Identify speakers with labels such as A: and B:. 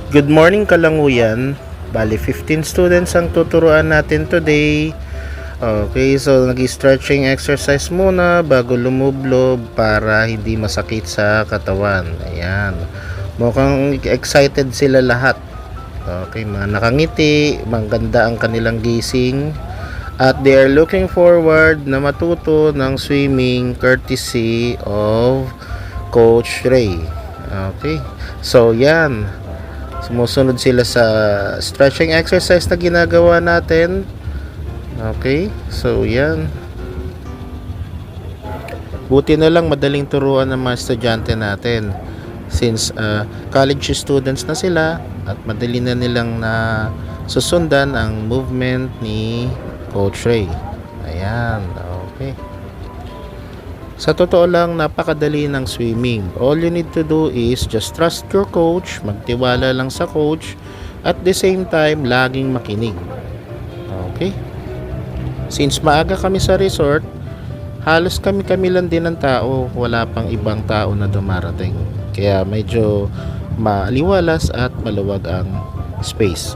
A: Good morning Kalanguyan. Bali 15 students ang tuturuan natin today. Okay, so nag-stretching exercise muna bago lumublob para hindi masakit sa katawan. Ayan. Mukhang excited sila lahat. Okay, mga nakangiti, maganda ang kanilang gising. At they are looking forward na matuto ng swimming courtesy of Coach Ray. Okay, so yan. Sumusunod sila sa stretching exercise na ginagawa natin. Okay, so yan. Buti na lang madaling turuan ng mga estudyante natin. Since college students na sila at madali na nilang na susundan ang movement ni Coach Ray. Ayan, okay. Sa totoo lang, napakadali ng swimming. All you need to do is just trust your coach, magtiwala lang sa coach, at the same time, laging makinig. Okay? Since maaga kami sa resort, halos kami lang din ng tao, wala pang ibang tao na dumarating. Kaya medyo maaliwalas at maluwag ang space.